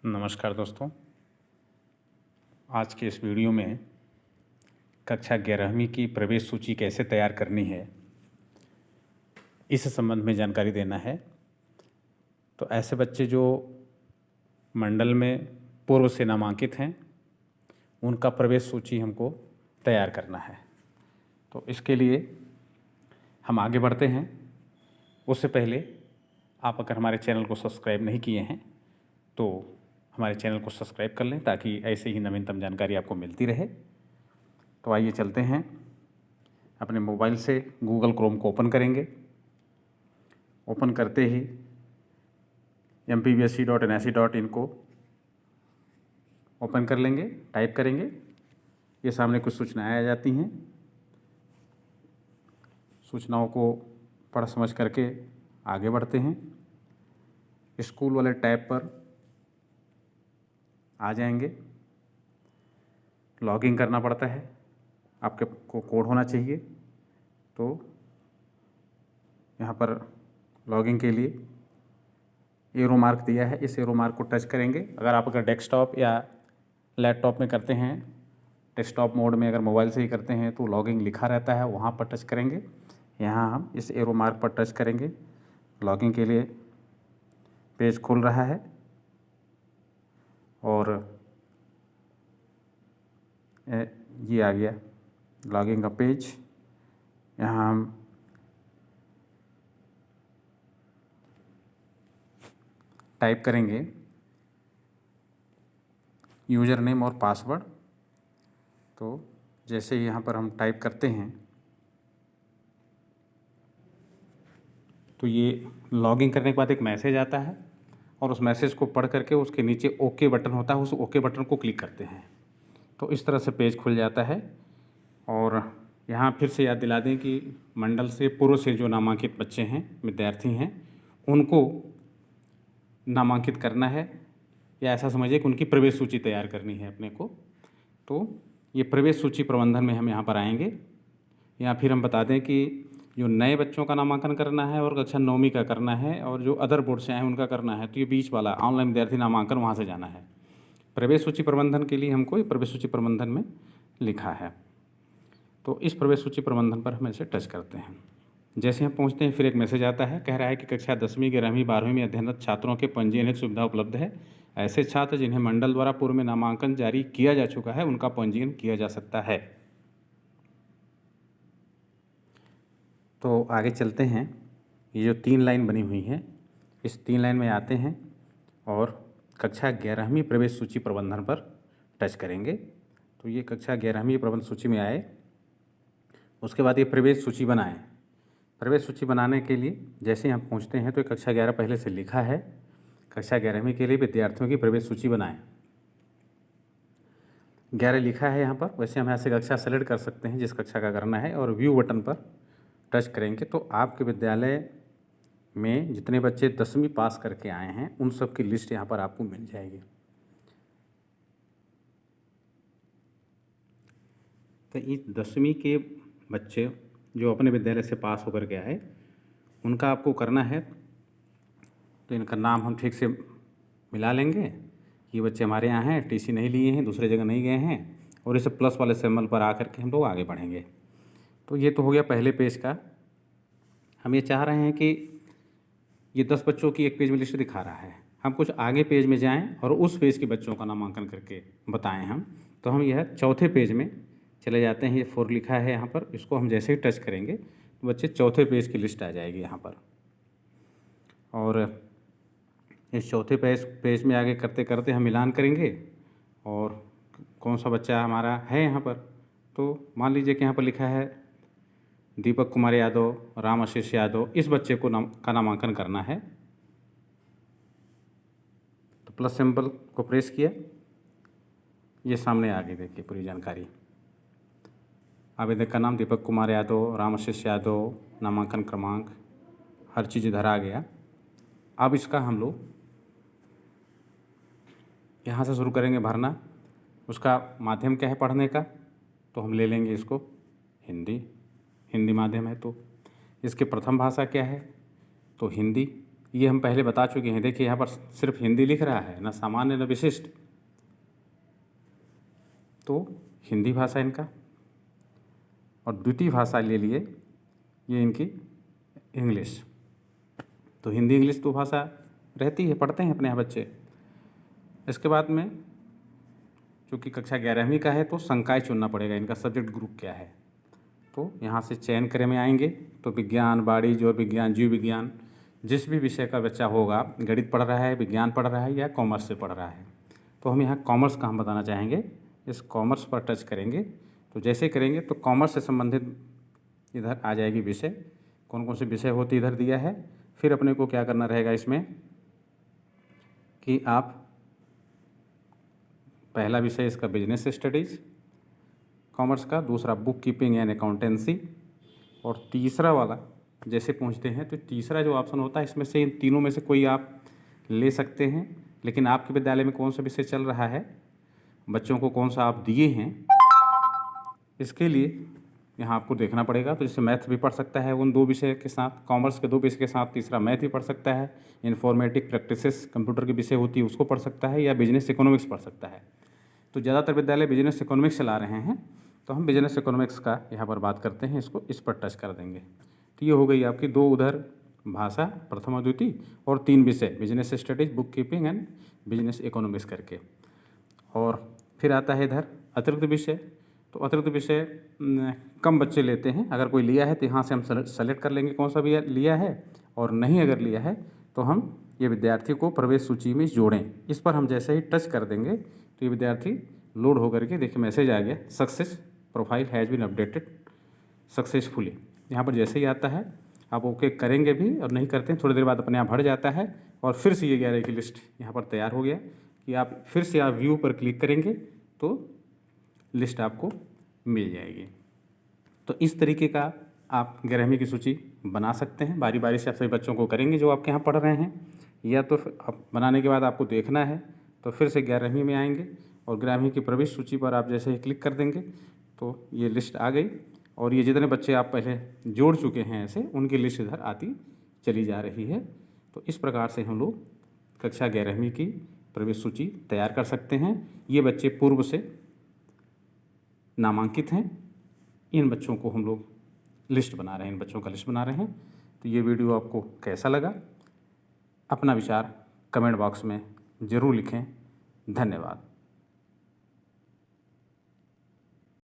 नमस्कार दोस्तों। आज के इस वीडियो में कक्षा 11वीं की प्रवेश सूची कैसे तैयार करनी है, इस संबंध में जानकारी देना है। तो ऐसे बच्चे जो मंडल में पूर्व से नामांकित हैं, उनका प्रवेश सूची हमको तैयार करना है। तो इसके लिए हम आगे बढ़ते हैं। उससे पहले आप अगर हमारे चैनल को सब्सक्राइब नहीं किए हैं तो हमारे चैनल को सब्सक्राइब कर लें, ताकि ऐसे ही नवीनतम जानकारी आपको मिलती रहे। तो आइए चलते हैं। अपने मोबाइल से गूगल क्रोम को ओपन करेंगे। ओपन करते ही mpbsc.nic.in को ओपन कर लेंगे, टाइप करेंगे। ये सामने कुछ सूचनाएं आ जाती हैं। सूचनाओं को पढ़ समझ करके आगे बढ़ते हैं। स्कूल वाले टैब पर आ जाएंगे। लॉगिन करना पड़ता है, आपके को कोड होना चाहिए। तो यहाँ पर लॉगिन के लिए एरो मार्क दिया है, इस एरो मार्क को टच करेंगे। अगर डेस्कटॉप या लैपटॉप में करते हैं, डेस्कटॉप मोड में अगर मोबाइल से ही करते हैं तो लॉगिन लिखा रहता है, वहाँ पर टच करेंगे। यहाँ हम इस एरो मार्क पर टच करेंगे। लॉगिन के लिए पेज खुल रहा है और ये आ गया लॉगिन का पेज। यहाँ हम टाइप करेंगे यूज़र नेम और पासवर्ड। तो जैसे यहाँ पर हम टाइप करते हैं तो ये लॉगिन करने के बाद एक मैसेज आता है, और उस मैसेज को पढ़ करके उसके नीचे ओके बटन होता है, उस ओके बटन को क्लिक करते हैं तो इस तरह से पेज खुल जाता है। और यहाँ फिर से याद दिला दें कि मंडल से पूर्व से जो नामांकित बच्चे हैं, विद्यार्थी हैं, उनको नामांकित करना है, या ऐसा समझिए कि उनकी प्रवेश सूची तैयार करनी है अपने को। तो ये प्रवेश सूची प्रबंधन में हम यहाँ पर आएंगे। या फिर हम बता दें कि जो नए बच्चों का नामांकन करना है और कक्षा 9वीं का करना है, और जो अदर बोर्ड से आए हैं उनका करना है, तो ये बीच वाला ऑनलाइन विद्यार्थी नामांकन, वहाँ से जाना है। प्रवेश सूची प्रबंधन के लिए हमको ये प्रवेश सूची प्रबंधन में लिखा है। तो इस प्रवेश सूची प्रबंधन पर हम इसे टच करते हैं। जैसे हम पहुंचते हैं फिर एक मैसेज आता है, कह रहा है कि कक्षा 10वीं 11वीं 12वीं में अध्ययनरत छात्रों के पंजीयन हेतु सुविधा उपलब्ध है। ऐसे छात्र जिन्हें मंडल द्वारा पूर्व में नामांकन जारी किया जा चुका है, उनका पंजीयन किया जा सकता है। तो आगे चलते हैं। ये जो 3 लाइन बनी हुई है, इस 3 लाइन में आते हैं और कक्षा 11वीं प्रवेश सूची प्रबंधन पर टच करेंगे। तो ये कक्षा 11वीं प्रबंध सूची में आए। उसके बाद ये प्रवेश सूची बनाएं। प्रवेश सूची बनाने के लिए जैसे हम पहुंचते हैं तो कक्षा 11 पहले से लिखा है। कक्षा 11वीं के लिए विद्यार्थियों की प्रवेश सूची बनाएं। 11 लिखा है यहाँ पर। वैसे हम यहाँ से कक्षा सेलेक्ट कर सकते हैं जिस कक्षा का करना है, और व्यू बटन पर टच करेंगे तो आपके विद्यालय में जितने बच्चे 10वीं पास करके आए हैं उन सब की लिस्ट यहाँ पर आपको मिल जाएगी। तो इस 10वीं के बच्चे जो अपने विद्यालय से पास होकर के आए, उनका आपको करना है। तो इनका नाम हम ठीक से मिला लेंगे। ये बच्चे हमारे यहाँ हैं, टीसी नहीं लिए हैं, दूसरे जगह नहीं गए हैं, और इसे प्लस वाले सिंबल पर आकर के हम लोग आगे बढ़ेंगे। तो ये तो हो गया पहले पेज का। हम ये चाह रहे हैं कि ये 10 बच्चों की एक पेज में लिस्ट दिखा रहा है, हम कुछ आगे पेज में जाएं और उस पेज के बच्चों का नामांकन करके बताएं हम। तो हम यह चौथे पेज में चले जाते हैं। ये 4 लिखा है यहाँ पर, इसको हम जैसे ही टच करेंगे तो बच्चे चौथे पेज की लिस्ट आ जाएगी यहाँ पर। और इस चौथे पेज में आगे करते करते हम मिलान करेंगे और कौन सा बच्चा हमारा है यहाँ पर। तो मान लीजिए कि यहाँ पर लिखा है दीपक कुमार यादव, राम आशीष यादव, इस बच्चे को का नामांकन करना है। तो प्लस सिंबल को प्रेस किया, ये सामने आ गई देखिए पूरी जानकारी। आवेदक का नाम दीपक कुमार यादव, राम आशीष यादव, नामांकन क्रमांक, हर चीज़ इधर आ गया। अब इसका हम लोग यहाँ से शुरू करेंगे भरना। उसका माध्यम क्या है पढ़ने का, तो हम ले लेंगे इसको हिंदी माध्यम है। तो इसके प्रथम भाषा क्या है, तो हिंदी। ये हम पहले बता चुके हैं। देखिए यहाँ पर सिर्फ हिंदी लिख रहा है, ना सामान्य न विशिष्ट, तो हिंदी भाषा इनका। और द्वितीय भाषा ले लिए ये इनकी इंग्लिश। तो हिंदी इंग्लिश तो भाषा रहती है, पढ़ते हैं अपने यहाँ बच्चे। इसके बाद में चूँकि कक्षा 11वीं का है तो संकाय चुनना पड़ेगा, इनका सब्जेक्ट ग्रुप क्या है। तो यहाँ से चयन करे में आएंगे तो विज्ञान, वाणिज्य और विज्ञान, जीव विज्ञान, जिस भी विषय का बच्चा होगा, गणित पढ़ रहा है, विज्ञान पढ़ रहा है या कॉमर्स से पढ़ रहा है, तो हम यहाँ कॉमर्स का हम बताना चाहेंगे। इस कॉमर्स पर टच करेंगे तो जैसे करेंगे तो कॉमर्स से संबंधित इधर आ जाएगी विषय, कौन कौन से विषय होते इधर दिया है। फिर अपने को क्या करना रहेगा इसमें कि आप पहला विषय इसका बिजनेस स्टडीज़ कॉमर्स का, दूसरा बुक कीपिंग एंड अकाउंटेंसी, और तीसरा वाला जैसे पूछते हैं तो तीसरा जो ऑप्शन होता है इसमें से इन तीनों में से कोई आप ले सकते हैं। लेकिन आपके विद्यालय में कौन सा विषय चल रहा है, बच्चों को कौन सा आप दिए हैं, इसके लिए यहाँ आपको देखना पड़ेगा। तो जैसे मैथ भी पढ़ सकता है उन 2 विषय के साथ, कॉमर्स के 2 विषय के साथ तीसरा मैथ भी पढ़ सकता है, इन्फॉर्मेटिक प्रैक्टिसेस कंप्यूटर की विषय होती है उसको पढ़ सकता है, या बिजनेस इकोनॉमिक्स पढ़ सकता है। तो ज़्यादातर विद्यालय बिजनेस इकोनॉमिक्स चला रहे हैं, तो हम बिजनेस इकोनॉमिक्स का यहाँ पर बात करते हैं, इसको इस पर टच कर देंगे। तो ये हो गई आपकी 2 उधर भाषा प्रथम और द्वितीय, और 3 विषय business studies, book keeping and business economics करके। और फिर आता है इधर अतिरिक्त विषय। तो अतिरिक्त विषय कम बच्चे लेते हैं, अगर कोई लिया है तो यहाँ से हम सेलेक्ट कर लेंगे कौन सा भी लिया है, और नहीं अगर लिया है तो हम ये विद्यार्थी को प्रवेश सूची में जोड़ें। इस पर हम जैसे ही टच कर देंगे तो ये विद्यार्थी लोड होकर के देखिए मैसेज आ गया, success profile has been updated successfully. यहाँ पर जैसे ही आता है आप ओके करेंगे भी, और नहीं करते हैं थोड़ी देर बाद अपने आप भर जाता है। और फिर से ये 11 की लिस्ट यहाँ पर तैयार हो गया कि आप फिर से आप व्यू पर क्लिक करेंगे तो लिस्ट आपको मिल जाएगी। तो इस तरीके का आप 11वीं की सूची बना सकते हैं। बारी बारी से आप सभी बच्चों को करेंगे जो आपके यहाँ पढ़ रहे हैं, या तो आप बनाने के बाद आपको देखना है तो फिर से 11वीं में आएंगे और 11वीं की प्रवेश सूची पर आप जैसे ही क्लिक कर देंगे तो ये लिस्ट आ गई। और ये जितने बच्चे आप पहले जोड़ चुके हैं ऐसे, उनकी लिस्ट इधर आती चली जा रही है। तो इस प्रकार से हम लोग कक्षा 11वीं की प्रवेश सूची तैयार कर सकते हैं। ये बच्चे पूर्व से नामांकित हैं, इन बच्चों को हम लोग लिस्ट बना रहे हैं, इन बच्चों का लिस्ट बना रहे हैं। तो ये वीडियो आपको कैसा लगा, अपना विचार कमेंट बॉक्स में ज़रूर लिखें। धन्यवाद।